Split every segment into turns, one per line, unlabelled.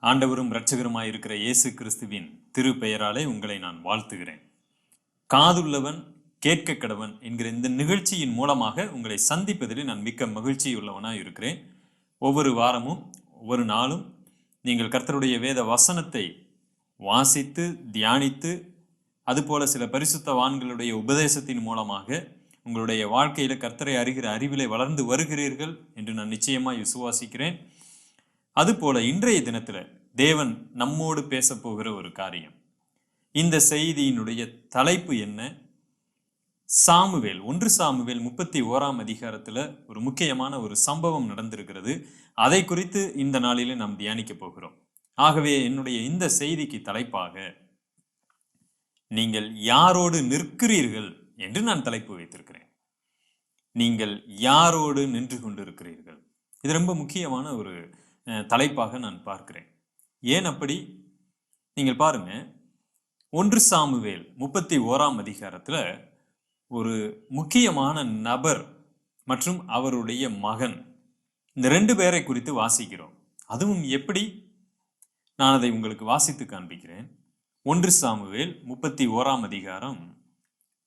ஆண்டவரும் இரட்சகருமாய் இருக்கிற இயேசு கிறிஸ்துவின் திரு பெயராலே உங்களை நான் வாழ்த்துகிறேன். காதுள்ளவன் கேட்க கடவன் என்கிற இந்த நிகழ்ச்சியின் மூலமாக உங்களை சந்திப்பதில் நான் மிக்க மகிழ்ச்சி உள்ளவனாய் இருக்கிறேன். ஒவ்வொரு வாரமும் ஒவ்வொரு நாளும் நீங்கள் கர்த்தருடைய வேத வசனத்தை வாசித்து தியானித்து அதுபோல சில பரிசுத்தவான்களுடைய உபதேசத்தின் மூலமாக உங்களுடைய வாழ்க்கையில கர்த்தரை அறிகிற அறிவிலே வளர்ந்து வருகிறீர்கள் என்று நான் நிச்சயமாய் விசுவாசிக்கிறேன். அதுபோல இன்றைய தினத்துல தேவன் நம்மோடு பேச போகிற ஒரு காரியம். இந்த செய்தியினுடைய தலைப்பு என்ன? சாமுவேல் 1 சாமுவேல் 31 அதிகாரத்துல ஒரு முக்கியமான ஒரு சம்பவம் நடந்திருக்கிறது. அதை குறித்து இந்த நாளிலே நாம் தியானிக்க போகிறோம். ஆகவே என்னுடைய இந்த செய்திக்கு தலைப்பாக நீங்கள் யாரோடு நிற்கிறீர்கள் என்று நான் தலைப்பு வைத்திருக்கிறேன். நீங்கள் யாரோடு நின்று கொண்டிருக்கிறீர்கள்? இது ரொம்ப முக்கியமான ஒரு தலைப்பாக நான் பார்க்கிறேன். ஏன் அப்படி? நீங்கள் பாருங்க, 1 சாமுவேல் 31 அதிகாரத்துல ஒரு முக்கியமான நபர் மற்றும் அவருடைய மகன், இந்த 2 பேரை குறித்து வாசிக்கிறோம். அதுவும் எப்படி? நான் அதை உங்களுக்கு வாசித்து காண்பிக்கிறேன். 1 சாமுவேல் 31 அதிகாரம்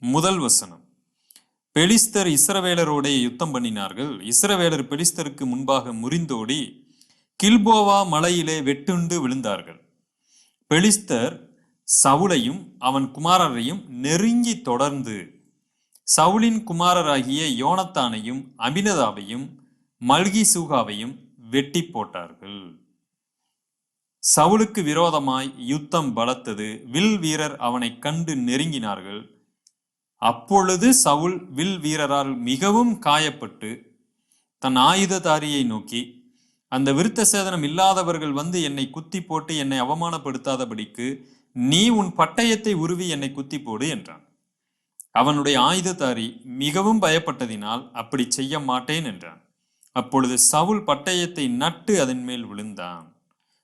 முதல் வசனம். பெலிஸ்தர் இஸ்ரவேலரோட யுத்தம் பண்ணினார்கள். இஸ்ரவேலர் பெலிஸ்தருக்கு முன்பாக முறிந்தோடி கில்போவா மலையிலே வெட்டுண்டு விழுந்தார்கள். பெலிஸ்தர் சவுலையும் அவன் குமாரரையும் நெருங்கி தொடர்ந்து சவுலின் குமாரராகிய யோனத்தானையும் அபினதாவையும் மல்கி சூகாவையும் வெட்டி போட்டார்கள். சவுலுக்கு விரோதமாய் யுத்தம் பலத்தது. வில் வீரர் அவனை கண்டு நெருங்கினார்கள். அப்பொழுது சவுல் வில் வீரரால் மிகவும் காயப்பட்டு தன் ஆயுததாரியை நோக்கி, அந்த விருத்த சேதனம் இல்லாதவர்கள் வந்து என்னை குத்தி போட்டு என்னை அவமானப்படுத்தாதபடிக்கு நீ உன் பட்டயத்தை உருவி என்னை குத்தி போடு என்றான். அவனுடைய ஆயுததாரி மிகவும் பயப்பட்டதினால் அப்படி செய்ய மாட்டேன் என்றான். அப்பொழுது சவுல் பட்டயத்தை நட்டு அதன் மேல் விழுந்தான்.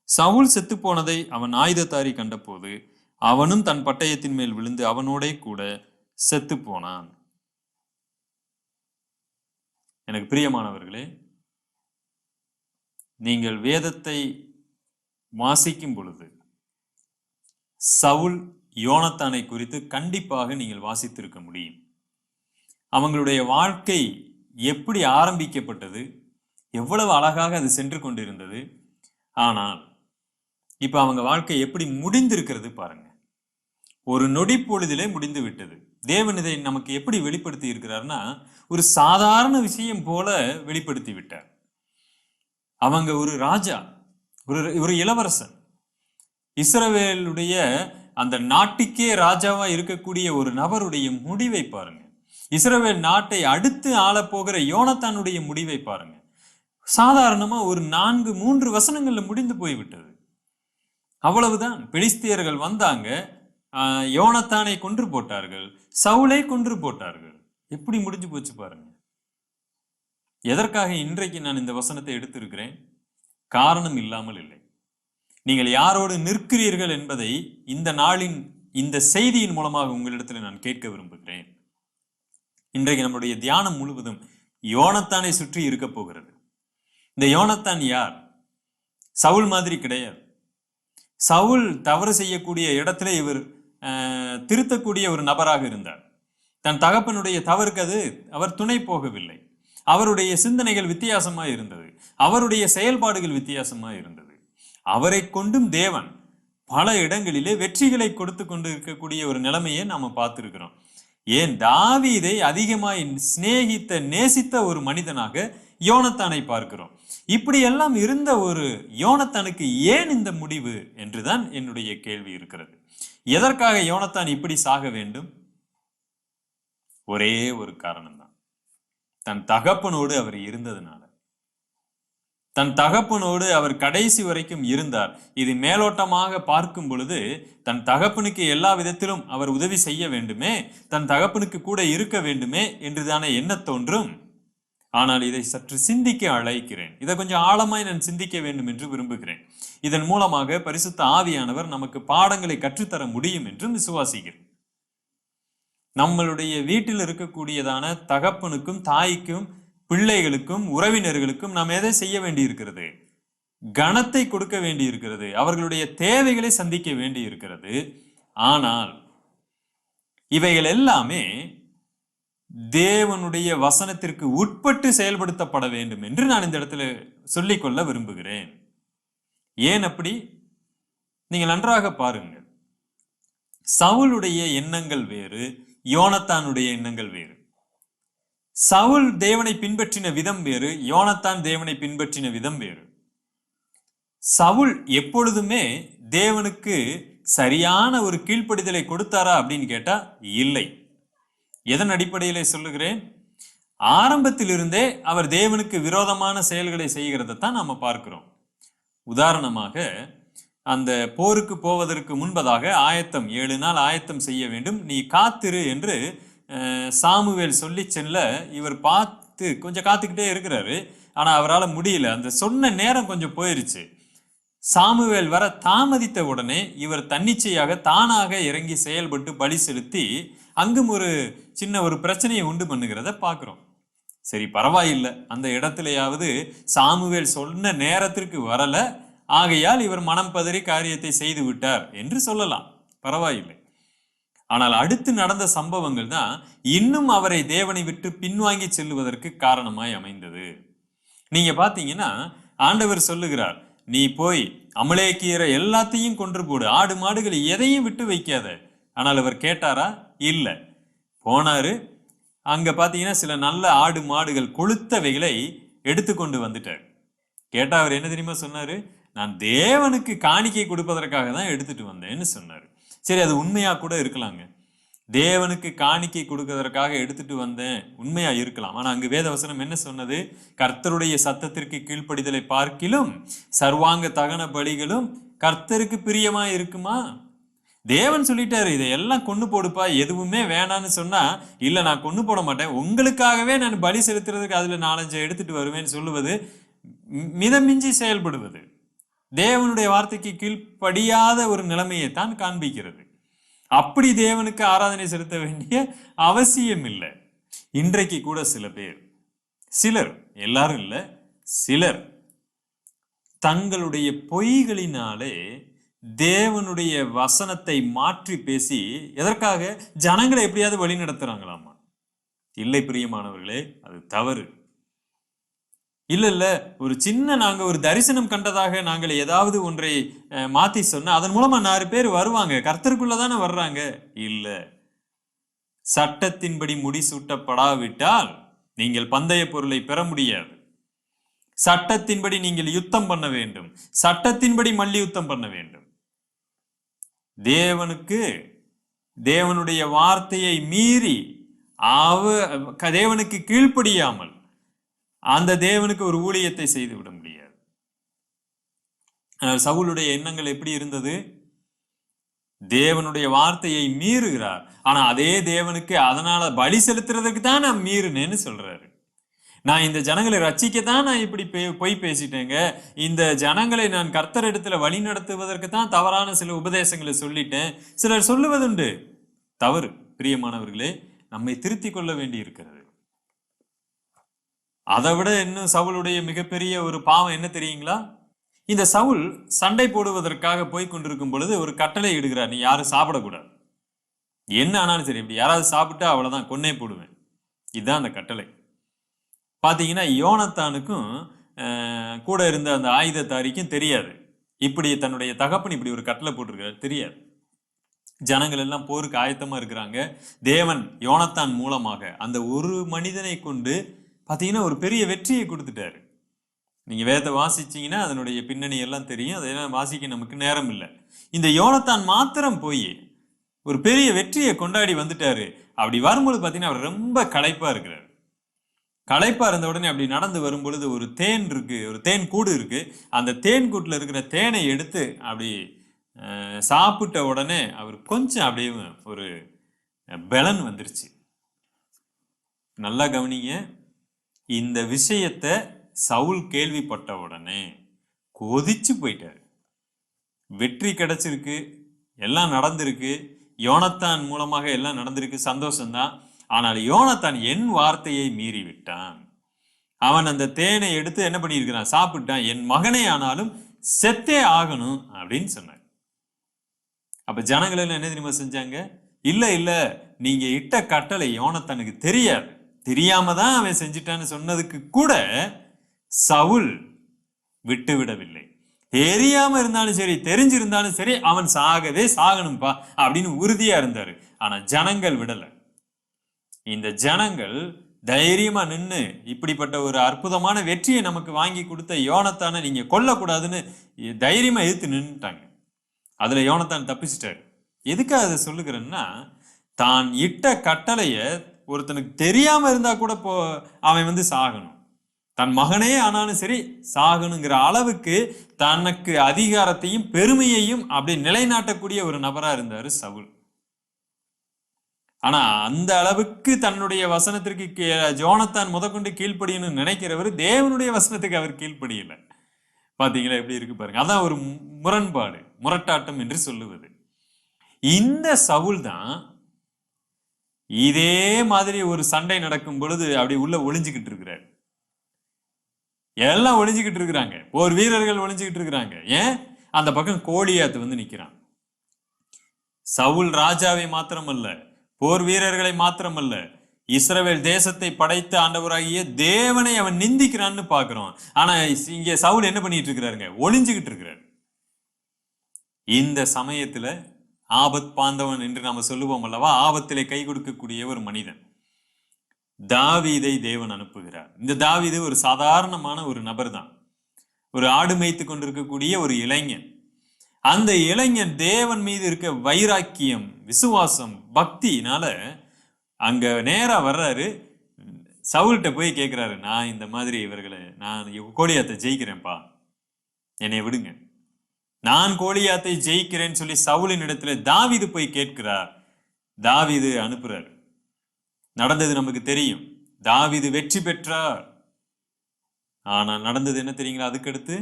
சவுல் செத்து போனதை அவன் ஆயுததாரி கண்டபோது அவனும் தன் பட்டயத்தின் மேல் விழுந்து அவனோட கூட செத்து போனான். எனக்கு பிரியமானவர்களே, நீங்கள் வேதத்தை வாசிக்கும் பொழுது சவுல் யோனத்தானை குறித்து கண்டிப்பாக நீங்கள் வாசித்திருக்க முடியும். அவங்களுடைய வாழ்க்கை எப்படி ஆரம்பிக்கப்பட்டது, எவ்வளவு அழகாக அது சென்று கொண்டிருந்தது. ஆனால் இப்ப அவங்க வாழ்க்கை எப்படி முடிந்திருக்கிறது பாருங்க. ஒரு நொடி பொழுதிலே முடிந்து விட்டது. தேவன் இதை நமக்கு எப்படி வெளிப்படுத்தி இருக்கிறார்னா, ஒரு சாதாரண விஷயம் போல வெளிப்படுத்தி விட்டார். அவங்க ஒரு ராஜா, ஒரு இளவரசன், இஸ்ரவேலுடைய அந்த நாட்டுக்கே ராஜாவா இருக்கக்கூடிய ஒரு நபருடைய முடிவை பாருங்க. இஸ்ரவேல் நாட்டை அடுத்து ஆளப்போகிற யோனத்தானுடைய முடிவை பாருங்க. சாதாரணமா ஒரு 4-3 வசனங்கள்ல முடிந்து போய்விட்டது. அவ்வளவுதான். பெலிஸ்தியர்கள் வந்தாங்க, யோனத்தானை கொன்று போட்டார்கள், சவுலை கொன்று போட்டார்கள். எப்படி முடிஞ்சு போச்சு பாருங்க. எதற்காக இன்றைக்கு நான் இந்த வசனத்தை எடுத்திருக்கிறேன்? காரணம் இல்லாமல் இல்லை. நீங்கள் யாரோடு நிற்கிறீர்கள் என்பதை இந்த நாளின் இந்த செய்தியின் மூலமாக உங்களிடத்தில் நான் கேட்க விரும்புகிறேன். இன்றைக்கு நம்முடைய தியானம் முழுவதும் யோனத்தானை சுற்றி இருக்க போகிறது. இந்த யோனத்தான் யார்? சவுல் மாதிரி கிடையாது. சவுல் தவறு செய்யக்கூடிய இடத்துல இவர் திருத்தக்கூடிய ஒரு நபராக இருந்தார். தன் தகப்பனுடைய தவறுக்கு அவர் துணை போகவில்லை. அவருடைய சிந்தனைகள் வித்தியாசமா இருந்தது. அவருடைய செயல்பாடுகள் வித்தியாசமா இருந்தது. அவரை கொண்டும் தேவன் பல இடங்களிலே வெற்றிகளை கொடுத்து கொண்டு இருக்கக்கூடிய ஒரு நிலைமையை நாம பார்த்திருக்கிறோம். ஏன் தாவீதை அதிகமாய் சிநேகித்த நேசித்த ஒரு மனிதனாக யோனத்தானை பார்க்கிறோம். இப்படி எல்லாம் இருந்த ஒரு யோனத்தானுக்கு ஏன் இந்த முடிவு என்றுதான் என்னுடைய கேள்வி இருக்கிறது. எதற்காக யோனத்தான் இப்படி சாக வேண்டும்? ஒரே ஒரு காரணம் தான். தன் தகப்பனோடு அவர் இருந்ததுனால. தன் தகப்பனோடு அவர் கடைசி வரைக்கும் இருந்தார். இது மேலோட்டமாக பார்க்கும் பொழுது தன் தகப்பனுக்கு எல்லா விதத்திலும் அவர் உதவி செய்ய வேண்டுமே, தன் தகப்பனுக்கு கூட இருக்க வேண்டுமே என்றுதானே எண்ண தோன்றும். ஆனால் இதை சற்று சிந்திக்க அழைக்கிறேன். இதை கொஞ்சம் ஆழமாய் நான் சிந்திக்க வேண்டும் என்று விரும்புகிறேன். இதன் மூலமாக பரிசுத்த ஆவியானவர் நமக்கு பாடங்களை கற்றுத்தர முடியும் என்று விசுவாசிக்கிறேன். நம்மளுடைய வீட்டில் இருக்கக்கூடியதான தகப்பனுக்கும் தாய்க்கும் பிள்ளைகளுக்கும் உறவினர்களுக்கும் நாம் எதை செய்ய வேண்டி இருக்கிறது? கனத்தை கொடுக்க வேண்டி இருக்கிறது, அவர்களுடைய தேவைகளை சந்திக்க வேண்டி இருக்கிறது. ஆனால் இவைகள் எல்லாமே தேவனுடைய வசனத்திற்கு உட்பட்டு செயல்படுத்தப்பட வேண்டும் என்று நான் இந்த இடத்துல சொல்லிக்கொள்ள விரும்புகிறேன். ஏன் அப்படி? நீங்கள் நன்றாக பாருங்கள். சவுலுடைய எண்ணங்கள் வேறு, யோனத்தானுடைய எண்ணங்கள் வேறு. சவுல் தேவனை பின்பற்றின விதம் வேறு, யோனத்தான் தேவனை பின்பற்றின விதம் வேறு. சவுல் எப்பொழுதுமே தேவனுக்கு சரியான ஒரு கீழ்ப்படிதலை கொடுத்தாரா அப்படின்னு கேட்டா இல்லை. எதன் அடிப்படையிலே சொல்லுகிறேன்? ஆரம்பத்திலிருந்தே அவர் தேவனுக்கு விரோதமான செயல்களை செய்கிறதைத்தான் நாம பார்க்கிறோம். உதாரணமாக, அந்த போருக்கு போவதற்கு முன்பதாக ஆயத்தம், 7 நாள் ஆயத்தம் செய்ய வேண்டும், நீ காத்திரு என்று சாமுவேல் சொல்லி செல்ல இவர் பார்த்து கொஞ்சம் காத்துக்கிட்டே இருக்கிறாரு. ஆனா அவரால் முடியல, அந்த சொன்ன நேரம் கொஞ்சம் போயிருச்சு. சாமுவேல் வர தாமதித்த உடனே இவர் தன்னிச்சையாக தானாக இறங்கி செயல்பட்டு பலி செலுத்தி அங்கும் ஒரு சின்ன ஒரு பிரச்சனையை உண்டு பண்ணுகிறத பார்க்கிறோம். சரி, பரவாயில்லை, அந்த இடத்துலயாவது சாமுவேல் சொன்ன நேரத்திற்கு வரல, ஆகையால் இவர் மனம் பதறி காரியத்தை செய்து விட்டார் என்று சொல்லலாம், பரவாயில்லை. ஆனால் அடுத்து நடந்த சம்பவங்கள் தான் இன்னும் அவரை தேவனை விட்டு பின்வாங்கி செல்லுவதற்கு காரணமாய் அமைந்தது. நீங்க பாத்தீங்கன்னா, ஆண்டவர் சொல்லுகிறார், நீ போய் அமலேக்கியரை எல்லாத்தையும் கொன்று போடு, ஆடு மாடுகள் எதையும் விட்டு வைக்காத. ஆனால் அவர் கேட்டாரா? இல்ல. போனாரு. அங்க பாத்தீங்கன்னா சில நல்ல ஆடு மாடுகள் கொளுத்தவைகளை எடுத்துக்கொண்டு வந்துட்டார். கேட்டா அவர் என்ன தெரியுமா சொன்னாரு? நான் தேவனுக்கு காணிக்கை கொடுப்பதற்காக தான் எடுத்துட்டு வந்தேன்னு சொன்னாரு. சரி, அது உண்மையா கூட இருக்கலாங்க. தேவனுக்கு காணிக்கை கொடுப்பதற்காக எடுத்துட்டு வந்தேன், உண்மையா இருக்கலாம். ஆனா அங்கு வேதவசனம் என்ன சொன்னது? கர்த்தருடைய சத்தத்திற்கு கீழ்ப்படிதலை பார்க்கிலும் சர்வாங்க தகன பலிகளும் கர்த்தருக்கு பிரியமா இருக்குமா? தேவன் சொல்லிட்டாரு, இதையெல்லாம் கொண்டு போடுப்பா, எதுவுமே வேணான்னு சொன்னா, இல்ல நான் கொண்டு போட மாட்டேன், உங்களுக்காகவே நான் பலி செலுத்துறதுக்கு அதுல 4-5 எடுத்துட்டு வருவேன்னு சொல்லுவது மிதமிஞ்சி செயல்படுவது, தேவனுடைய வார்த்தைக்கு கீழ்ப்படியாத ஒரு நிலைமையை தான் காண்பிக்கிறது. அப்படி தேவனுக்கு ஆராதனை செலுத்த வேண்டிய அவசியம் இல்லை. இன்றைக்கு கூட சில பேர், சிலர், எல்லாரும் இல்ல, சிலர் தங்களுடைய பொய்களினாலே தேவனுடைய வசனத்தை மாற்றி பேசி எதற்காக? ஜனங்களை எப்படியாவது வழி நடத்துறாங்களாமா. இல்லை பிரியமானவர்களே, அது தவறு. இல்ல, ஒரு சின்ன நாங்க ஒரு தரிசனம் கண்டதாக நாங்கள் ஏதாவது ஒன்றை மாத்தி சொன்ன அதன் மூலமா 4 பேர் வருவாங்க, கர்த்தருக்குள்ளதானே வர்றாங்க. இல்ல, சட்டத்தின்படி முடிசூட்டப்படாவிட்டால் நீங்கள் பந்தய பொருளை பெற முடியாது. சட்டத்தின்படி நீங்கள் யுத்தம் பண்ண வேண்டும், சட்டத்தின்படி மல்யுத்தம் பண்ண வேண்டும். தேவனுடைய வார்த்தையை மீறி தேவனுக்கு கீழ்ப்படியாமல் அந்த தேவனுக்கு ஒரு ஊழியத்தை செய்து விட முடியாது. சவுலுடைய எண்ணங்கள் எப்படி இருந்தது? தேவனுடைய வார்த்தையை மீறுகிறார், ஆனா அதே தேவனுக்கு அதனால பலி செலுத்துறதுக்கு தான் நான் மீறினேன்னு சொல்றாரு. நான் இந்த ஜனங்களை ரட்சிக்கத்தான் நான் இப்படி பொய் பேசிட்டேங்க, இந்த ஜனங்களை நான் கர்த்தர் இடத்துல வழி நடத்துவதற்கு தான் தவறான சில உபதேசங்களை சொல்லிட்டேன். சிலர் சொல்லுவதுண்டு, தவறு. பிரியமானவர்களே, நம்மை திருத்திக் கொள்ள வேண்டி இருக்கிறது. அதை விட இன்னும் சவுலுடைய மிகப்பெரிய ஒரு பாவம் என்ன தெரியுங்களா? இந்த சவுல் சண்டை போடுவதற்காக போய் கொண்டிருக்கும் பொழுது ஒரு கட்டளை இடுகிறார், நீ யாரும் சாப்பிடக்கூடாது, என்ன ஆனாலும் சரி, இப்படி யாராவது சாப்பிட்டா அவ்வளவுதான், கொன்னே போடுவேன். இதுதான் அந்த கட்டளை. பாத்தீங்கன்னா யோனத்தானுக்கும் கூட இருந்த அந்த ஆயுததாரிக்கும் தெரியாது, இப்படி தன்னுடைய தகப்பன் இப்படி ஒரு கட்டளை போட்டிருக்காரு, தெரியாது. ஜனங்கள் எல்லாம் போருக்கு ஆயத்தமா இருக்கிறாங்க. தேவன் யோனத்தான் மூலமாக அந்த ஒரு மனிதனை கொண்டு பாத்தீங்கன்னா ஒரு பெரிய வெற்றியை கொடுத்துட்டாரு. நீங்க வேதத்தை வாசிச்சீங்கன்னா அதனுடைய பின்னணி எல்லாம் தெரியும், அதெல்லாம் வாசிக்க நமக்கு நேரம் இல்லை. இந்த யோனத்தான் மாத்திரம் போய் ஒரு பெரிய வெற்றியை கொண்டாடி வந்துட்டாரு. அப்படி வரும்போது பாத்தீங்கன்னா அவர் ரொம்ப களைப்பா இருக்கிறார். களைப்பா இருந்த உடனே அப்படி நடந்து வரும் பொழுது ஒரு தேன் இருக்கு, ஒரு தேன் கூடு இருக்கு. அந்த தேன் கூட்டுல இருக்கிற தேனை எடுத்து அப்படி சாப்பிட்ட உடனே அவர் கொஞ்சம் அப்படியே ஒரு பலன் வந்துருச்சு. நல்லா கவனிங்க, இந்த விஷயத்தை சவுல் கேள்விப்பட்ட உடனே கொதிச்சு போயிட்டாரு. வெற்றி கிடைச்சிருக்கு, எல்லாம் நடந்திருக்கு, யோனத்தான் மூலமாக எல்லாம் நடந்திருக்கு, சந்தோஷம்தான். ஆனால் யோனத்தான் என் வார்த்தையை மீறி விட்டான். அவன் அந்த தேனை எடுத்து என்ன பண்ணியிருக்கிறான், சாப்பிட்டான். என் மகனே ஆனாலும் செத்தே ஆகணும் அப்படின்னு சொன்னார். அப்ப ஜனங்கள் எல்லாம் என்ன தெரியுமா செஞ்சாங்க? இல்ல இல்ல, நீங்க இட்ட கட்டளை யோனத்தானுக்கு தெரியாது, தெரியாம தான் அவன் செஞ்சிட்டான்னு சொன்னதுக்கு கூட சவுல் விட்டு விடவில்லை. தெரியாம இருந்தாலும் சரி, தெரிஞ்சிருந்தாலும் சரி, அவன் சாகவே சாகணும்பா அப்படின்னு உறுதியா இருந்தாரு. ஆனா ஜனங்கள் விடல. இந்த ஜனங்கள் தைரியமா நின்று இப்படிப்பட்ட ஒரு அற்புதமான வெற்றியை நமக்கு வாங்கி கொடுத்த யோனத்தானை நீங்க கொல்லக்கூடாதுன்னு தைரியமா எதிர்த்து நின்றுட்டாங்க. அதுல யோனத்தான் தப்பிச்சிட்டாரு. எதுக்காக அதை சொல்லுகிறேன்னா, தான் இட்ட கட்டளைய ஒருத்தனுக்கு தெரியாம இருந்தா கூட அவன் சாகணும், தன் மகனே ஆனாலும் சரி சாகணுங்கிற அளவுக்கு தனக்கு அதிகாரத்தையும் பெருமையையும் அப்படி நிலைநாட்டக்கூடிய ஒரு நபரா இருந்தாரு சவுல். ஆனா அந்த அளவுக்கு தன்னுடைய வசனத்திற்கு யோனத்தான் முதற்கொண்டு கீழ்ப்படியணும்னு நினைக்கிறவர் தேவனுடைய வசனத்துக்கு அவர் கீழ்ப்படியல. பாத்தீங்களா எப்படி இருக்கு பாருங்க. அதான் ஒரு முரண்பாடு, முரட்டாட்டம் என்று சொல்லுவது. இந்த சவுல் தான் இதே மாதிரி ஒரு சண்டை நடக்கும் பொழுது அப்படி உள்ள ஒளிஞ்சுக்கிட்டு இருக்கிறார். எல்லாம் ஒளிஞ்சுக்கிட்டு இருக்கிறாங்க, போர் வீரர்கள் ஒளிஞ்சுக்கிட்டு இருக்கிறாங்க. ஏன்? அந்த பக்கம் கோலியாத்து நிக்கிறான். சவுல் ராஜாவை மாத்திரமல்ல, போர் வீரர்களை மாத்திரமல்ல, இஸ்ரவேல் தேசத்தை படைத்த ஆண்டவராகிய தேவனை அவன் நிந்திக்கிறான்னு பாக்குறோம். ஆனா இங்க சவுல் என்ன பண்ணிட்டு இருக்கிறாருங்க? ஒளிஞ்சுகிட்டு இருக்கிறார். இந்த சமயத்துல ஆபத் பாந்தவன் என்று நாம சொல்லுவோம் அல்லவா, ஆபத்திலே கை கொடுக்கக்கூடிய ஒரு மனிதன் தாவீதை தேவன் அனுப்புகிறார். இந்த தாவீது ஒரு சாதாரணமான ஒரு நபர் தான், ஒரு ஆடு மேய்த்து கொண்டிருக்கக்கூடிய ஒரு இளைஞன். அந்த இளைஞன் தேவன் மீது இருக்க வைராக்கியம், விசுவாசம், பக்தினால அங்க நேரா வர்றாரு. சவுல்கிட்ட போய் கேட்கிறாரு, நான் இந்த மாதிரி இவர்களை, நான் கோலியாத்தை ஜெயிக்கிறேன்ப்பா, என்னை விடுங்க, நான் கோலியாத்தை ஜெயிக்கிறேன்னு சொல்லி சவுலின் இடத்துல தாவீது போய் கேட்கிறார். தாவீது அனுப்புறார். நடந்தது நமக்கு தெரியும். தாவீது வெற்றி பெற்றார். ஆனா நடந்தது என்ன தெரியுங்களா? அதுக்கடுத்து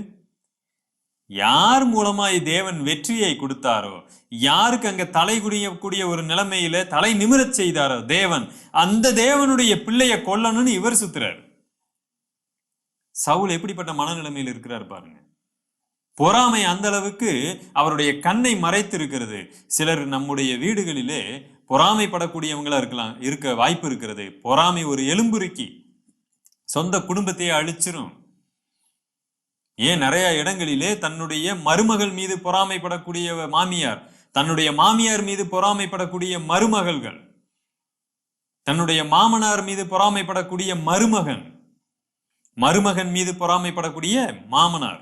யார் மூலமாய் தேவன் வெற்றியை கொடுத்தாரோ, யாருக்கு அங்க தலை குடியக்கூடிய ஒரு நிலைமையில தலை நிமிரச் செய்தாரோ தேவன், அந்த தேவனுடைய பிள்ளைய கொல்லணும்னு இவர் சுத்துறார். சவுல் எப்படிப்பட்ட மனநிலைமையில் இருக்கிறார் பாருங்க. பொறாமை அந்த அளவுக்கு அவருடைய கண்ணை மறைத்து இருக்கிறது. சிலர் நம்முடைய வீடுகளிலே பொறாமைப்படக்கூடியவங்களா இருக்க வாய்ப்பு இருக்கிறது. பொறாமை ஒரு எலும்புருக்கி சொந்த குடும்பத்தையே அழிச்சிரும். ஏன் நிறைய இடங்களிலே தன்னுடைய மருமகள் மீது பொறாமைப்படக்கூடிய மாமியார், தன்னுடைய மாமியார் மீது பொறாமைப்படக்கூடிய மருமகள்கள், தன்னுடைய மாமனார் மீது பொறாமைப்படக்கூடிய மருமகன், மருமகன் மீது பொறாமைப்படக்கூடிய மாமனார்,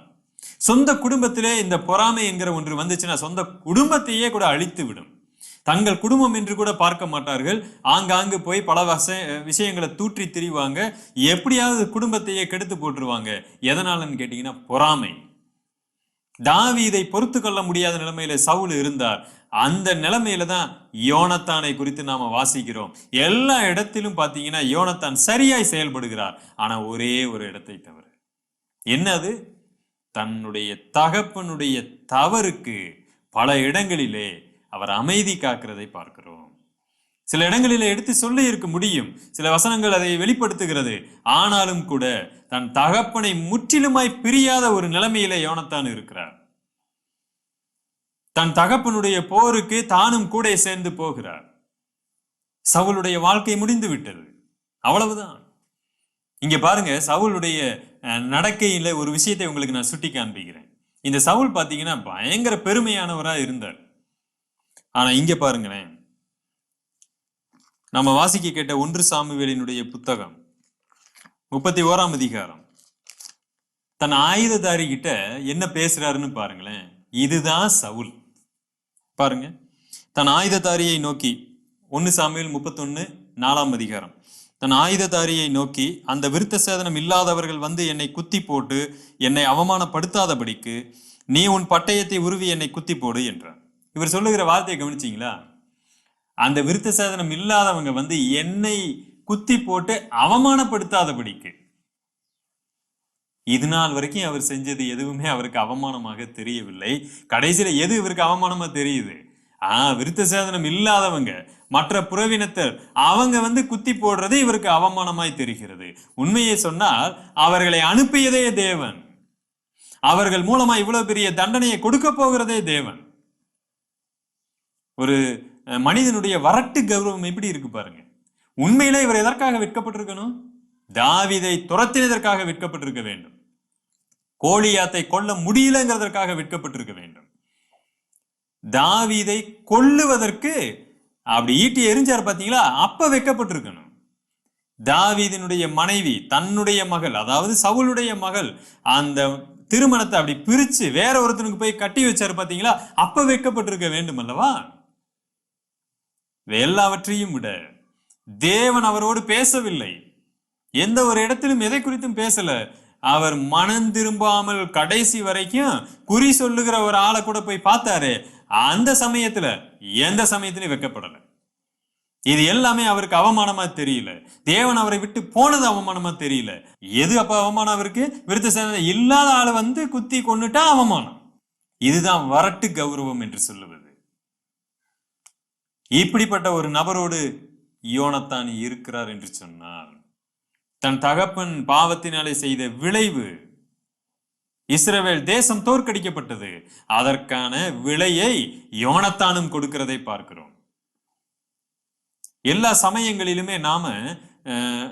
சொந்த குடும்பத்திலே இந்த பொறாமை என்கிற ஒன்று வந்துச்சுன்னா சொந்த குடும்பத்தையே கூட அழித்து விடும். தங்கள் குடும்பம் என்று கூட பார்க்க மாட்டார்கள். ஆங்காங்கு போய் பல விஷயங்களை தூற்றி திரிவாங்க. எப்படியாவது குடும்பத்தையே கெடுத்து போட்டுருவாங்க. எதனாலன்னு கேட்டீங்கன்னா பொறாமை. தாவீதை பொறுத்து கொள்ள முடியாத நிலைமையில சவுல் இருந்தார். அந்த நிலைமையில தான் யோனத்தானை குறித்து நாம வாசிக்கிறோம். எல்லா இடத்திலும் பாத்தீங்கன்னா யோனத்தான் சரியாய் செயல்படுகிறார். ஆனா ஒரே ஒரு இடத்தை தவிர, என்னது? தன்னுடைய தகப்பனுடைய தவறுக்கு பல இடங்களிலே அவர் அமைதி காக்கிறதை பார்க்கிறோம். சில இடங்களிலே எடுத்து சொல்லி இருக்க முடியும், சில வசனங்கள் அதை வெளிப்படுத்துகிறது. ஆனாலும் கூட தன் தகப்பனை முற்றிலுமாய் பிரியாத ஒரு நிலைமையிலே யோனத்தான் இருக்கிறார். தன் தகப்பனுடைய போருக்கு தானும் கூட சேர்ந்து போகிறார். சவுலுடைய வாழ்க்கை முடிந்து விட்டது, அவ்வளவுதான். இங்க பாருங்க, சவுலுடைய நடக்கையில ஒரு விஷயத்தை உங்களுக்கு நான் சுட்டி காண்பிக்கிறேன். இந்த சவுல் பாத்தீங்கன்னா பயங்கர பெருமையானவரா இருந்தார். ஆனா இங்க பாருங்களேன், நம்ம வாசிக்க கேட்ட 1 சாமுவேலினுடைய புத்தகம் 31ஆம் அதிகாரம், தன் ஆயுததாரி கிட்ட என்ன பேசுறாருன்னு பாருங்களேன். இதுதான் சவுல். பாருங்க, தன் ஆயுததாரியை நோக்கி 1 சாமுவேல் 31:4ஆம் அதிகாரம், தன் ஆயுததாரியை நோக்கி, அந்த விருத்த சேதனம் இல்லாதவர்கள் வந்து என்னை குத்தி போட்டு என்னை அவமானப்படுத்தாதபடிக்கு நீ உன் பட்டயத்தை உருவி என்னை குத்தி போடு என்றார். இவர் சொல்லுகிற வார்த்தையை கவனிச்சிங்களா? அந்த விருத்த சேதனம் இல்லாதவங்க வந்து என்னை குத்தி போட்டு அவமானப்படுத்தாதபடிக்கு. இது நாள் வரைக்கும் அவர் செஞ்சது எதுவுமே அவருக்கு அவமானமாக தெரியவில்லை. கடைசியில எது இவருக்கு அவமானமா தெரியுது? விருத்த சேதனம் இல்லாதவங்க, மற்ற புறவினத்தர், அவங்க குத்தி போடுறது இவருக்கு அவமானமாய் தெரிகிறது. உண்மையை சொன்னால் அவர்களை அனுப்பியதே தேவன். அவர்கள் மூலமா இவ்வளவு பெரிய தண்டனையை கொடுக்க போகிறதே தேவன். ஒரு மனிதனுடைய வரட்டு கௌரவம் எப்படி இருக்கு பாருங்க. உண்மையிலே இவர் எதற்காக விற்கப்பட்டிருக்கணும்? தாவீதை துரத்தினதற்காக விற்கப்பட்டிருக்க வேண்டும். கோலியாத்தை கொல்ல முடியலங்கிறதற்காக விற்கப்பட்டிருக்க வேண்டும். தாவீதை கொல்லுவதற்கு அப்படி ஈட்டி எரிஞ்சார் பாத்தீங்களா, அப்ப வைக்கப்பட்டிருக்கணும். தாவீதினுடைய மனைவி தன்னுடைய மகள், அதாவது சவுலுடைய மகள், அந்த திருமணத்தை அப்படி பிரிச்சு வேற ஒருத்தனுக்கு போய் கட்டி வச்சாரு பாத்தீங்களா, அப்ப வைக்கப்பட்டிருக்க வேண்டும் அல்லவா? எல்லாவற்றையும் விட தேவன் அவரோடு பேசவில்லை. எந்த ஒரு இடத்திலும் எதை குறித்தும் பேசல. அவர் மனம் திரும்பாமல் கடைசி வரைக்கும் குறி சொல்லுகிற ஒரு ஆளை கூட போய் பார்த்தாரு. அந்த சமயத்துல எந்த சமயத்திலையும் வைக்கப்படல. இது எல்லாமே அவருக்கு அவமானமா தெரியல. தேவன் அவரை விட்டு போனது அவமானமா தெரியல. எது அப்ப அவமானம் அவருக்கு? விருத்த சேதனம் இல்லாத ஆளை குத்தி கொண்டுட்டா அவமானம். இதுதான் வரட்டு கௌரவம் என்று சொல்லுவது. இப்படிப்பட்ட ஒரு நபரோடு யோனத்தான் இருக்கிறார் என்று சொன்னால், தன் தகப்பன் பாவத்தினாலே செய்த விளைவு, இஸ்ரவேல் தேசம் தோற்கடிக்கப்பட்டது. அதற்கான விலையை யோனத்தானும் கொடுக்கிறதை பார்க்கிறோம். எல்லா சமயங்களிலுமே நாம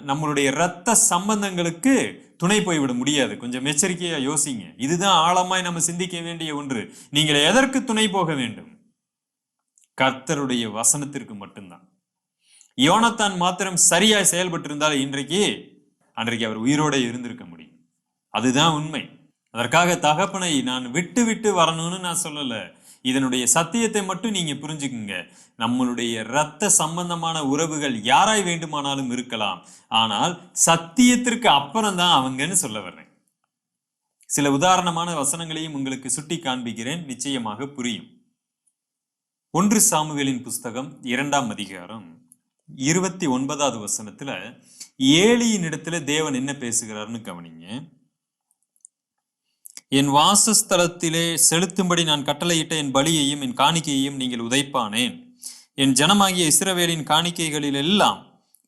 நம்மளுடைய இரத்த சம்பந்தங்களுக்கு துணை போய்விட முடியாது. கொஞ்சம் எச்சரிக்கையா யோசிங்க. இதுதான் ஆழமாய் நம்ம சிந்திக்க வேண்டிய ஒன்று. நீங்கள் எதற்கு துணை போக வேண்டும்? கர்த்தருடைய வசனத்திற்கு மட்டும்தான். யோனத்தான் மாத்திரம் சரியாய் செயல்பட்டு இருந்தால் அன்றைக்கு அவர் உயிரோட இருந்திருக்க முடியும். அதுதான் உண்மை. அதற்காக தகப்பனை நான் விட்டு விட்டு வரணும்னு நான் சொல்லல. இதனுடைய சத்தியத்தை மட்டும் நீங்க புரிஞ்சுக்குங்க. நம்மளுடைய இரத்த சம்பந்தமான உறவுகள் யாராய் வேண்டுமானாலும் இருக்கலாம். ஆனால் சத்தியத்திற்கு அப்புறம் தான் அவங்கன்னு சொல்ல வர்றேன். சில உதாரணமான வசனங்களையும் உங்களுக்கு சுட்டி காண்பிக்கிறேன், நிச்சயமாக புரியும். 1 சாமுவேலின் புஸ்தகம் 2ஆம் அதிகாரம் 29வது வசனத்துல ஏலியின் இடத்துல தேவன் என்ன பேசுகிறார்னு கவனிங்க. என் வாசஸ்தலத்திலே செலுத்தும்படி நான் கட்டளையிட்ட என் பலியையும் என் காணிக்கையையும் நீங்கள் உதைப்பானேன். என் ஜனமாகிய இஸ்ரவேலின் காணிக்கைகளில் எல்லாம்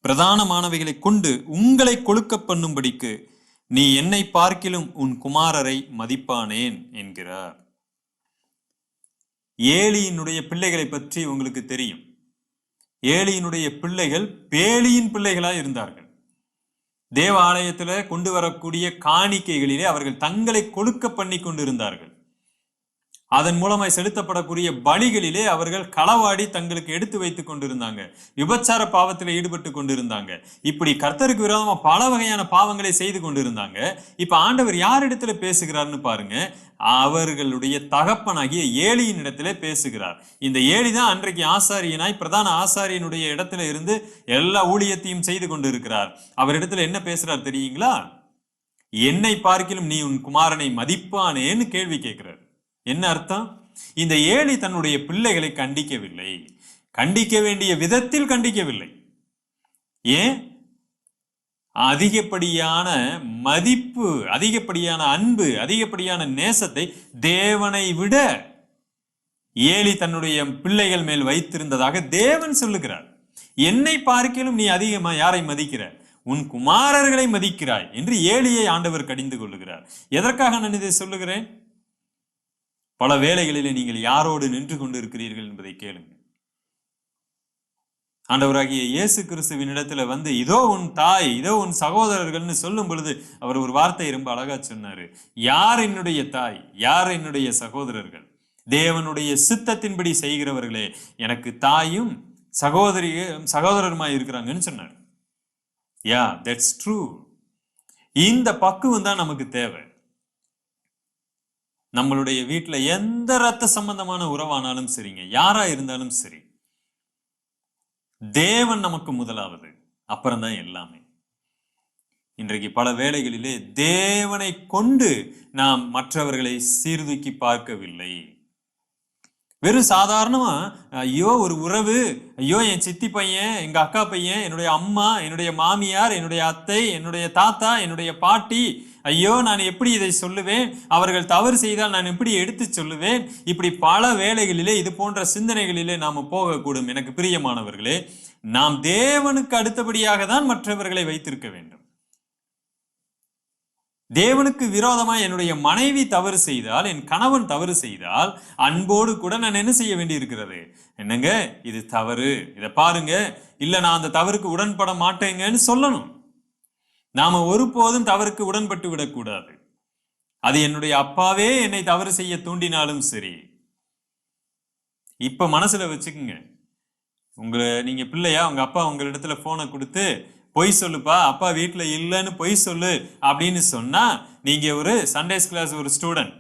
பிரதானமானவைகளை கொண்டு உங்களை கொழுக்க பண்ணும்படிக்கு நீ என்னை பார்க்கிலும் உன் குமாரரை மதிப்பானேன் என்கிறார். ஏலியினுடைய பிள்ளைகளை பற்றி உங்களுக்கு தெரியும். ஏலியினுடைய பிள்ளைகள் பேலியின் பிள்ளைகளாய் இருந்தார்கள். தேவ ஆலயத்துல கொண்டு வரக்கூடிய காணிக்கைகளிலே அவர்கள் தங்களை கொழுக்க பண்ணி கொண்டிருந்தார்கள். அதன் மூலமாய் செலுத்தப்படக்கூடிய பலிகளிலே அவர்கள் களவாடி தங்களுக்கு எடுத்து வைத்துக் கொண்டிருந்தாங்க. விபச்சார பாவத்தில் ஈடுபட்டு கொண்டிருந்தாங்க. இப்படி கர்த்தருக்கு விரோதமா பல வகையான பாவங்களை செய்து கொண்டிருந்தாங்க. இப்ப ஆண்டவர் யாரிடத்துல பேசுகிறார்னு பாருங்க. அவர்களுடைய தகப்பனாகிய ஏலியின் இடத்துல பேசுகிறார். இந்த ஏலி தான் அன்றைக்கு ஆசாரியனாய் பிரதான ஆசாரியனுடைய இடத்துல இருந்து எல்லா ஊழியத்தையும் செய்து கொண்டு இருக்கிறார். அவரிடத்துல என்ன பேசுறார் தெரியுங்களா? என்னை பார்க்கிலும் நீ உன் குமாரனை மதிப்பானேன்னு கேள்வி கேட்கிறார். என்ன அர்த்தம்? இந்த ஏலி தன்னுடைய பிள்ளைகளை கண்டிக்கவில்லை. கண்டிக்க வேண்டிய விதத்தில் கண்டிக்கவில்லை. ஏன்? அதிகப்படியான மதிப்பு, அதிகப்படியான அன்பு, அதிகப்படியான நேசத்தை தேவனை விட ஏலி தன்னுடைய பிள்ளைகள் மேல் வைத்திருந்ததாக தேவன் சொல்லுகிறார். என்னை பார்க்கிலும் நீ அதிகமா யாரை மதிக்கிற? உன் குமாரர்களை மதிக்கிறாய் என்று ஏலியை ஆண்டவர் கடிந்து கொள்ளுகிறார். எதற்காக நான் இதை சொல்லுகிறேன்? பல வேளைகளிலே நீங்கள் யாரோடு நின்று கொண்டு இருக்கிறீர்கள் என்பதை கேளுங்க. ஆண்டவராகிய இயேசு கிறிஸ்துவின் இடத்துல இதோ உன் தாய், இதோ உன் சகோதரர்கள்னு சொல்லும் பொழுது அவர் ஒரு வார்த்தை ரொம்ப அழகா சொன்னாரு. யார் என்னுடைய தாய், யார் என்னுடைய சகோதரர்கள்? தேவனுடைய சித்தத்தின்படி செய்கிறவர்களே எனக்கு தாயும் சகோதரருமாய் இருக்கிறாங்கன்னு சொன்னார். யா, தட்ஸ் ட்ரூ. இந்த பக்குவம் தான் நமக்கு தேவை. நம்மளுடைய வீட்டுல எந்த ரத்த சம்பந்தமான உறவானாலும் சரிங்க, யாரா இருந்தாலும் சரி, தேவன் நமக்கு முதலாவது, அப்புறம்தான் எல்லாமே. இன்றைக்கு பல வேளைகளிலே தேவனை கொண்டு நாம் மற்றவர்களை சீர்தூக்கி பார்க்கவில்லை. வெறும் சாதாரணமா ஐயோ ஒரு உறவு, ஐயோ என் சித்தி பையன், எங்க அக்கா பையன், என்னுடைய அம்மா, என்னுடைய மாமியார், என்னுடைய அத்தை, என்னுடைய தாத்தா, என்னுடைய பாட்டி, ஐயோ நான் எப்படி இதை சொல்லுவேன், அவர்கள் தவறு செய்தால் நான் எப்படி எடுத்து சொல்லுவேன், இப்படி பல வேளைகளிலே இது போன்ற சிந்தனைகளிலே நாம போகக்கூடும். எனக்கு பிரியமானவர்களே, நாம் தேவனுக்கு அடுத்தபடியாக தான் மற்றவர்களை வைத்திருக்க வேண்டும். தேவனுக்கு விரோதமாக என்னுடைய மனைவி தவறு செய்தால், என் கணவன் தவறு செய்தால், அன்போடு கூட நான் என்ன செய்ய வேண்டி இருக்கிறது? என்னங்க இது தவறு, இதை பாருங்க, இல்ல நான் அந்த தவறுக்கு உடன்பட மாட்டேங்கன்னு சொல்லணும். நாம ஒருபோதும் தவறுக்கு உடன்பட்டு விடக்கூடாது. அது என்னுடைய அப்பாவே என்னை தவறு செய்ய தூண்டினாலும் சரி. இப்ப மனசுல வச்சுக்குங்க, நீங்க பிள்ளையா, உங்க அப்பா உங்களிடத்துல போனை கொடுத்து பொய் சொல்லுப்பா, அப்பா வீட்டுல இல்லைன்னு பொய் சொல்லு அப்படின்னு சொன்னா, நீங்க ஒரு சண்டேஸ் கிளாஸ் ஒரு ஸ்டூடெண்ட்,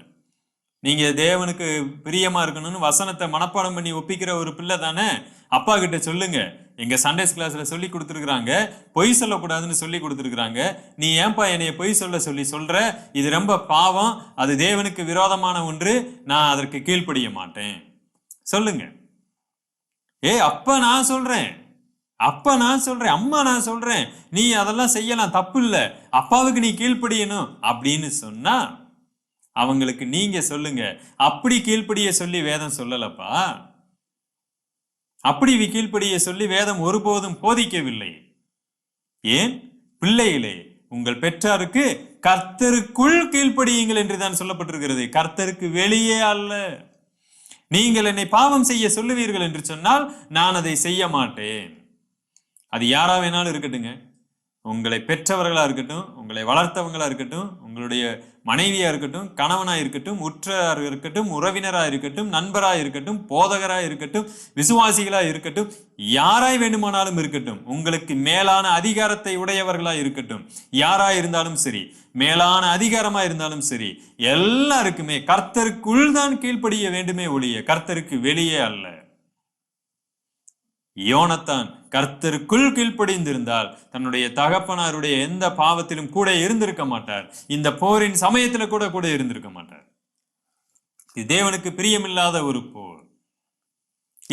நீங்க தேவனுக்கு பிரியமா இருக்கணும்னு வசனத்தை மனப்பாடம் பண்ணி ஒப்பிக்கிற ஒரு பிள்ளை தானே. அப்பா கிட்ட சொல்லுங்க, எங்க சண்டேஸ் கிளாஸ்ல சொல்லி கொடுத்துருக்காங்க, பொய் சொல்லக்கூடாதுன்னு சொல்லி கொடுத்துருக்காங்க, நீ ஏன்பா என்னைய பொய் சொல்ற, இது ரொம்ப பாவம், அது தேவனுக்கு விரோதமான ஒன்று, நான் அதற்கு கீழ்ப்படிய மாட்டேன் சொல்லுங்க. அப்பா நான் சொல்றேன், அம்மா நான் சொல்றேன், நீ அதெல்லாம் செய்யலாம், தப்பு இல்லை, அப்பாவுக்கு நீ கீழ்ப்படியணும் அப்படின்னு சொன்னா அவங்களுக்கு நீங்க சொல்லுங்க, அப்படி கீழ்ப்படிய சொல்லி வேதம் சொல்லலப்பா, அப்படி கீழ்ப்படிய சொல்லி வேதம் ஒருபோதும் போதிக்கவில்லை. ஏன்? பிள்ளைகளே, உங்கள் பெற்றாருக்கு கர்த்தருக்குள் கீழ்ப்படியுங்கள் என்றுதான் சொல்லப்பட்டிருக்கிறது, கர்த்தருக்கு வெளியே அல்ல. நீங்கள் என்னை பாவம் செய்ய சொல்லுவீர்கள் என்று சொன்னால் நான் அதை செய்ய மாட்டேன். அது யாரா வேணாலும் இருக்கட்டுங்க, உங்களை பெற்றவர்களா இருக்கட்டும், உங்களை வளர்த்தவங்களா இருக்கட்டும், உங்களுடைய மனைவியா இருக்கட்டும், கணவனா இருக்கட்டும், உற்றார் இருக்கட்டும், உறவினரா இருக்கட்டும், நண்பரா இருக்கட்டும், போதகரா இருக்கட்டும், விசுவாசிகளா இருக்கட்டும், யாராய் வேண்டுமானாலும் இருக்கட்டும், உங்களுக்கு மேலான அதிகாரத்தை உடையவர்களா இருக்கட்டும், யாரா இருந்தாலும் சரி, மேலான அதிகாரமா இருந்தாலும் சரி, எல்லாருக்குமே கர்த்தருக்குள் தான் கீழ்ப்படிய வேண்டுமே ஒழிய கர்த்தருக்கு வெளியே அல்ல. யோனத்தான் கர்த்தருக்குள் கீழ்ப்படிந்திருந்தால் தன்னுடைய தகப்பனாருடைய எந்த பாவத்திலும் கூட இருந்திருக்க மாட்டார். இந்த போரின் சமயத்துல கூட இருந்திருக்க மாட்டார். இது தேவனுக்கு பிரியமில்லாத ஒரு போர்.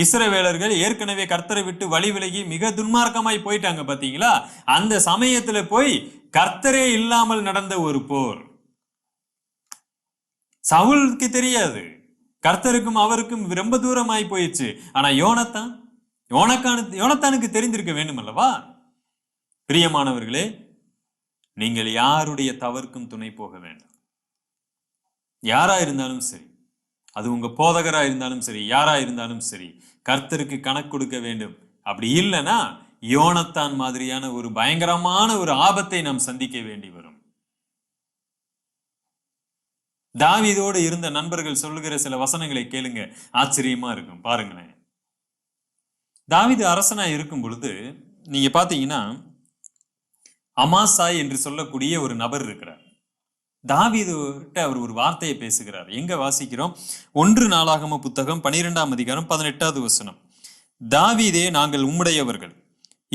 இஸ்ரவேலர்கள் ஏற்கனவே கர்த்தரை விட்டு வழி விலகி மிக துன்மார்க்கமாய் போயிட்டாங்க பாத்தீங்களா. அந்த சமயத்துல போய் கர்த்தரே இல்லாமல் நடந்த ஒரு போர். சவுலுக்கு தெரியாது, கர்த்தருக்கும் அவருக்கும் ரொம்ப தூரமாய் போயிடுச்சு. ஆனா யோனத்தானுக்கு தெரிந்திருக்க வேண்டும் அல்லவா. பிரியமானவர்களே, நீங்கள் யாருடைய தவறுக்கும் துணை போக வேண்டாம். யாரா இருந்தாலும் சரி, அது உங்க போதகரா இருந்தாலும் சரி, யாரா இருந்தாலும் சரி, கர்த்தருக்கு கணக்கு கொடுக்க வேண்டும். அப்படி இல்லைன்னா யோனத்தான் மாதிரியான ஒரு பயங்கரமான ஒரு ஆபத்தை நாம் சந்திக்க வேண்டி வரும். தாவீதோடு இருந்த நண்பர்கள் சொல்லுகிற சில வசனங்களை கேளுங்க, ஆச்சரியமா இருக்கும். பாருங்களேன், தாவீது அரசனா இருக்கும் பொழுது நீங்க பாத்தீங்கன்னா அமாசாய் என்று சொல்லக்கூடிய ஒரு நபர் இருக்கிறார். தாவீதுகிட்ட அவர் ஒரு வார்த்தையை பேசுகிறார். எங்க வாசிக்கிறோம்? 1 நாளாகம புத்தகம் 12ஆம் அதிகாரம் 18வது வசனம். தாவீதே, நாங்கள் உம்முடையவர்கள்,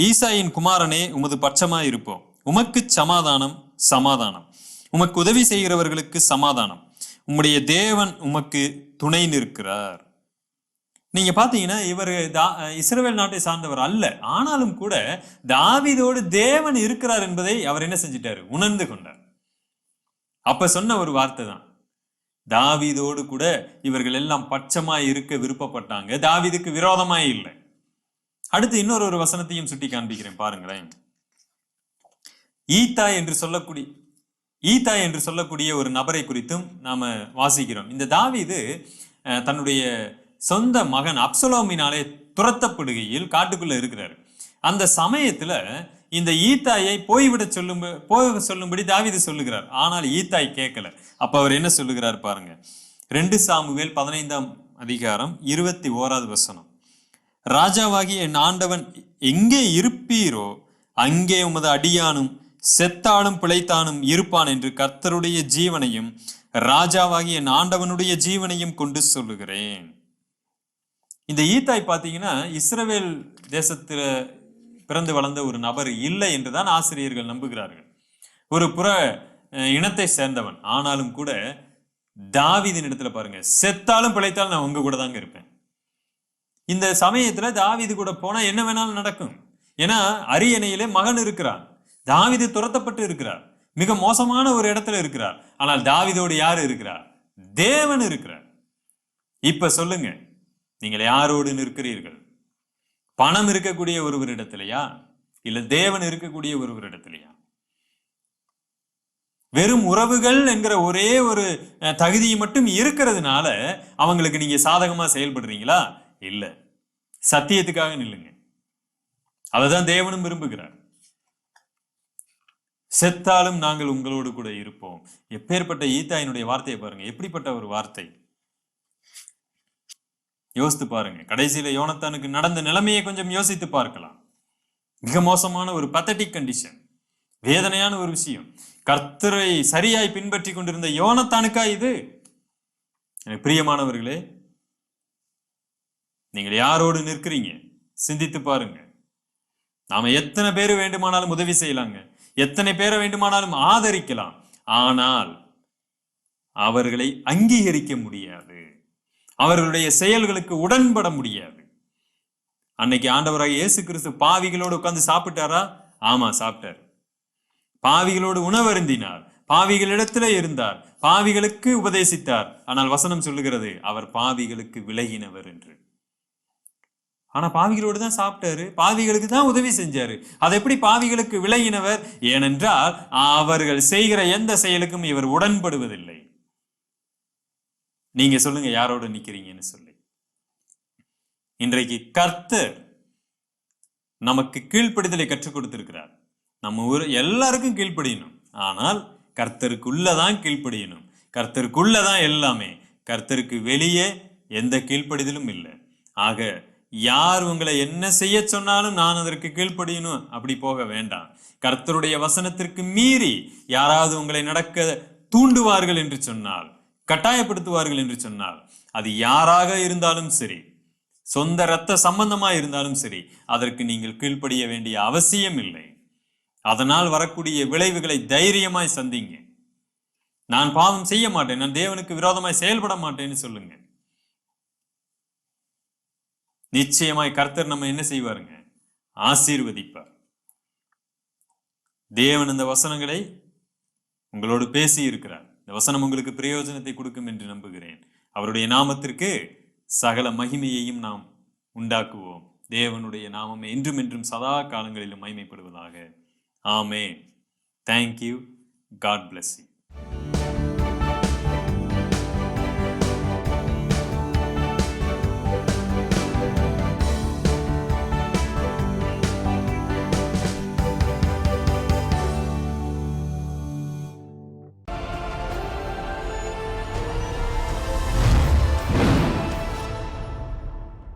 ஈசாயின் குமாரனே உமது பட்சமாய் இருப்போம். உமக்கு சமாதானம், சமாதானம். உமக்கு உதவி செய்கிறவர்களுக்கு சமாதானம். உம்முடைய தேவன் உமக்கு துணை நிற்கிறார். நீங்க பாத்தீங்கன்னா இவர் இஸ்ரவேல் நாட்டை சார்ந்தவர் அல்ல, ஆனாலும் கூட தாவீதோடு தேவன் இருக்கிறார் என்பதை அவர் என்ன செஞ்சிட்டாரு? உணர்ந்து கொண்டார். அப்ப சொன்ன ஒரு வார்த்தை தான், தாவீதோடு கூட இவர்கள் எல்லாம் பட்சமாய் இருக்க விருப்பப்பட்டாங்க, தாவீதுக்கு விரோதமாய் இல்லை. அடுத்து இன்னொரு வசனத்தையும் சுட்டி காண்பிக்கிறேன், பாருங்களேன். ஈத்தாய் என்று சொல்லக்கூடிய ஒரு நபரை குறித்தும் நாம வாசிக்கிறோம். இந்த தாவீது தன்னுடைய சொந்த மகன் அப்சலோமினாலே துரத்தப்படுகையில் காட்டுக்குள்ள இருக்கிறார். அந்த சமயத்துல இந்த ஈத்தாயை போக சொல்லும்படி தாவீது சொல்லுகிறார். ஆனால் ஈத்தாய் கேட்கல. அப்ப அவர் என்ன சொல்லுகிறார் பாருங்க. 2 சாமுவேல் 15ஆம் அதிகாரம் 21வது வசனம். ராஜாவாகிய என் ஆண்டவன் எங்கே இருப்பீரோ அங்கே உமது அடியானும் செத்தாலும் பிழைத்தானும் இருப்பான் என்று கர்த்தருடைய ஜீவனையும் ராஜாவாகிய என் ஆண்டவனுடைய ஜீவனையும் கொண்டு சொல்லுகிறேன். இந்த ஈத்தாய் பாத்தீங்கன்னா இஸ்ரவேல் தேசத்துல பிறந்து வளர்ந்த ஒரு நபர் இல்லை என்றுதான் ஆசிரியர்கள் நம்புகிறார்கள். ஒரு புற இனத்தை சேர்ந்தவன், ஆனாலும் கூட தாவீதின் இடத்துல பாருங்க, செத்தாலும் பிழைத்தாலும் நான் உங்க கூட தாங்க இருப்பேன். இந்த சமயத்துல தாவீது கூட போனா என்ன வேணாலும் நடக்கும். ஏன்னா அரியணையிலே மகன் இருக்கிறான், தாவீது துரத்தப்பட்டு இருக்கிறார். மிக மோசமான ஒரு இடத்துல இருக்கிறார். ஆனால் தாவீதோடு யாரு இருக்கிறார்? தேவன் இருக்கிறார். இப்ப சொல்லுங்க, நீங்கள் யாரோடு நிற்கிறீர்கள்? பணம் இருக்கக்கூடிய ஒருவரிடத்திலையா, இல்ல தேவன் இருக்கக்கூடிய ஒருவரிடத்திலையா? வெறும் உறவுகள் என்கிற ஒரே ஒரு தகுதியை மட்டும் இருக்கிறதுனால அவங்களுக்கு நீங்க சாதகமா செயல்படுறீங்களா? இல்ல. சத்தியத்துக்காக நில்லுங்க. அததான் தேவனும் விரும்புகிறார். செத்தாலும் நாங்கள் உங்களோடு கூட இருப்போம். எப்பேற்பட்ட ஈத்தாயினுடைய வார்த்தையை பாருங்க, எப்படிப்பட்ட ஒரு வார்த்தை. யோசித்து பாருங்க. கடைசியில யோனத்தானுக்கு நடந்த நிலைமையை கொஞ்சம் யோசித்து பார்க்கலாம். மிக மோசமான ஒரு பத்தட்டிக் கண்டிஷன், வேதனையான ஒரு விஷயம். கர்த்தரை சரியாய் பின்பற்றி கொண்டிருந்த யோனத்தானுக்கா இது? எனக்கு பிரியமானவர்களே, நீங்கள் யாரோடு நிற்கிறீங்க சிந்தித்து பாருங்க. நாம எத்தனை பேர் வேண்டுமானாலும் உதவி செய்யலாங்க, எத்தனை பேரை வேண்டுமானாலும் ஆதரிக்கலாம், ஆனால் அவர்களை அங்கீகரிக்க முடியாது, அவர்களுடைய செயல்களுக்கு உடன்பட முடியாது. அன்னைக்கு ஆண்டவராக இயேசு கிறிஸ்து பாவிகளோடு உட்கார்ந்து சாப்பிட்டாரா? ஆமா, சாப்பிட்டார். பாவிகளோடு உணவருந்தினார், பாவிகளிடத்துல இருந்தார், பாவிகளுக்கு உபதேசித்தார். ஆனால் வசனம் சொல்லுகிறது அவர் பாவிகளுக்கு விலகினவர் என்று. ஆனா பாவிகளோடு தான் சாப்பிட்டாரு, பாவிகளுக்கு தான் உதவி செஞ்சாரு. அது எப்படி பாவிகளுக்கு விலகினவர்? ஏனென்றால் அவர்கள் செய்கிற எந்த செயலுக்கும் இவர் உடன்படுவதில்லை. நீங்க சொல்லுங்க, யாரோட நிக்கிறீங்கன்னு சொல்லி. இன்றைக்கு கர்த்தர் நமக்கு கீழ்ப்படிதலை கற்றுக் கொடுத்திருக்கிறார். நம்ம ஊர் எல்லாருக்கும் கீழ்ப்படியணும், ஆனால் கர்த்தருக்குள்ளதான் கீழ்ப்படியணும். கர்த்தருக்குள்ளதான் எல்லாமே, கர்த்தருக்கு வெளியே எந்த கீழ்ப்படிதலும் இல்லை. ஆக யார் உங்களை என்ன செய்ய சொன்னாலும் நான் அதற்கு கீழ்ப்படியணும் அப்படி போக வேண்டாம். கர்த்தருடைய வசனத்திற்கு மீறி யாராவது உங்களை நடக்க தூண்டுவார்கள் என்று சொன்னால், கட்டாயப்படுத்துவார்கள் என்று சொன்னால், அது யாராக இருந்தாலும் சரி, சொந்த இரத்த சம்பந்தமா இருந்தாலும் சரி, அதற்கு நீங்கள் கீழ்ப்படிய வேண்டிய அவசியம் இல்லை. அதனால் வரக்கூடிய விளைவுகளை தைரியமாய் சந்திங்க. நான் பாவம் செய்ய மாட்டேன், நான் தேவனுக்கு விரோதமாய் செயல்பட மாட்டேன்னு சொல்லுங்க. நிச்சயமாய் கர்த்தர் நம்ம என்ன செய்வாருங்க? ஆசீர்வதிப்பார். தேவன் இந்த வசனங்களை உங்களோடு பேசி இருக்கிறார். இந்த வசனம் உங்களுக்கு பிரயோஜனத்தை கொடுக்கும் என்று நம்புகிறேன். அவருடைய நாமத்திற்கு சகல மகிமையையும் நாம் உண்டாக்குவோம். தேவனுடைய நாமமே என்றும் என்றும் சதா காலங்களிலும் மகிமைப்படுவதாக. ஆமென். Thank you. God bless you.